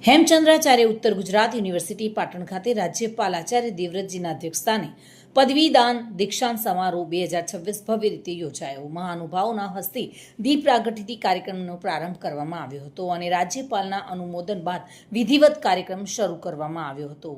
હેમચંદ્રાચાર્ય ઉત્તર ગુજરાત યુનિવર્સિટી પાટણ ખાતે રાજ્યપાલ આચાર્ય દેવવ્રતજીના અધ્યક્ષસ્થાને પદવીદાન દીક્ષાંત સમારોહ 2026 ભવ્ય રીતે યોજાયો। મહાનુભાવોના હસ્તે દીપ પ્રાગટ્યથી કાર્યક્રમનો પ્રારંભ કરવામાં આવ્યો હતો અને રાજ્યપાલના અનુમોદન બાદ વિધિવત કાર્યક્રમ શરૂ કરવામાં આવ્યો હતો।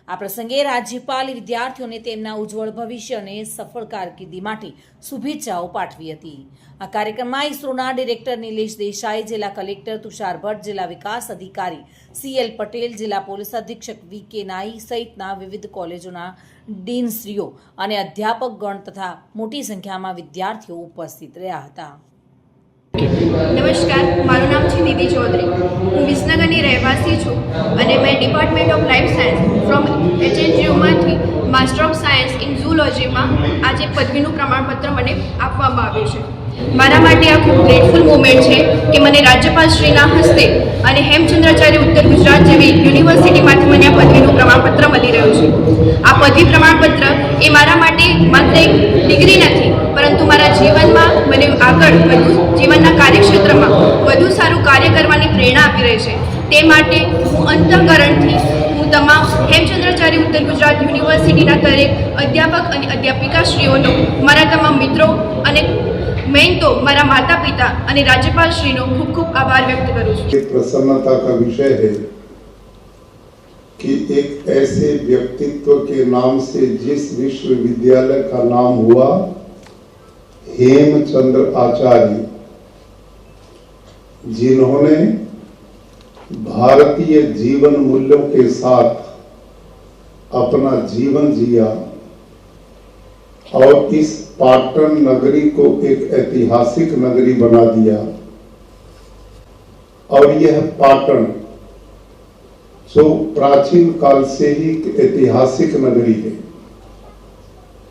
આ પ્રસંગે રાજ્યપાલે વિદ્યાર્થીઓને તેમના ઉજ્જવળ ભવિષ્ય અને સફળ કારકિર્દી માટે શુભેચ્છાઓ પાઠવી હતી। આ કાર્યક્રમમાં ઇસરોના ડિરેક્ટર નિલેશ દેસાઈ, જિલ્લા કલેક્ટર તુષાર ભટ્ટ, જિલ્લા વિકાસ અધિકારી CL પટેલ, જિલ્લા પોલીસ અધિક્ષક VK નાઈ સહિતના વિવિધ કોલેજોના ડીનશ્રીઓ અને અધ્યાપકગણ તથા મોટી સંખ્યામાં વિદ્યાર્થીઓ ઉપસ્થિત રહ્યા હતા। નમસ્કાર, મારું નામ છે નિધિ ચૌધરી। હું વિસનગરની રહેવાસી છું અને મેં department of life science from HNGUમાંથી માસ્ટર ઓફ સાયન્સ ઇન ઝૂલોજીમાં આજે પદવીનું પ્રમાણપત્ર મને આપવામાં આવ્યું છે। મારા માટે આ ખૂબ ગ્રેટફુલ મોમેન્ટ છે કે મને રાજ્યપાલશ્રીના હસ્તે અને હેમચંદ્રાચાર્ય ઉત્તર ગુજરાત જેવી યુનિવર્સિટીમાંથી મને આ પદવીનું પ્રમાણપત્ર મળી રહ્યું છે। આ પદવી પ્રમાણપત્ર એ મારા માટે માત્ર એક ડિગ્રી નથી, પરંતુ મારા જીવનમાં મને આગળ જીવનના કાર્યક્ષેત્રમાં વધુ સારું કાર્ય કરવાની પ્રેરણા આપી રહી છે। તે માટે હું અંતઃકરણથી તમામ હેમચંદ્રાચાર્ય ઉત્તર ગુજરાત યુનિવર્સિટીના દરેક અધ્યાપક અને અધ્યાપિકાશ્રીઓનો, મારા તમામ મિત્રો અને મેન तो મારા माता पिता અને राज्यपालश्रीનો खूब खूब आभार व्यक्त करूँ છું। प्रसन्नता का विषय है कि एक ऐसे व्यक्तित्व के नाम से जिस विश्वविद्यालय का नाम हुआ हेमचंद्र आचार्य, जिन्होंने भारतीय जीवन मूल्यों के साथ अपना जीवन जिया और इस पाटन नगरी को एक ऐतिहासिक नगरी बना दिया। और यह पाटन जो प्राचीन काल से ही ऐतिहासिक नगरी है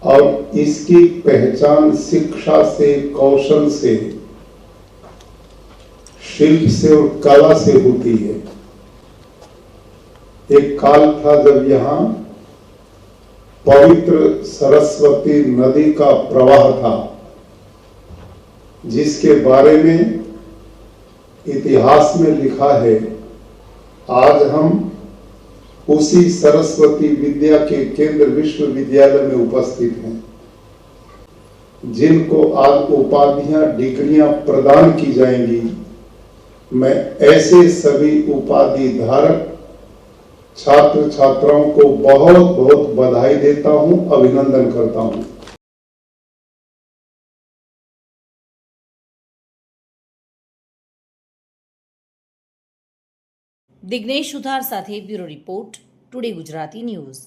और इसकी पहचान शिक्षा से, कौशल से, शिल्प से और कला से होती है। एक काल था जब यहाँ पवित्र सरस्वती नदी का प्रवाह था, जिसके बारे में इतिहास में लिखा है। आज हम उसी सरस्वती विद्या के केंद्र विश्वविद्यालय में उपस्थित हैं, जिनको आज उपाधियां, डिग्रियां प्रदान की जाएंगी। मैं ऐसे सभी उपाधि धारक छात्र छात्राओं को बहुत बहुत बधाई देता हूं, अभिनंदन करता हूं। દિગ્નેશ સુથાર સાથે bureau report, today Gujarati news.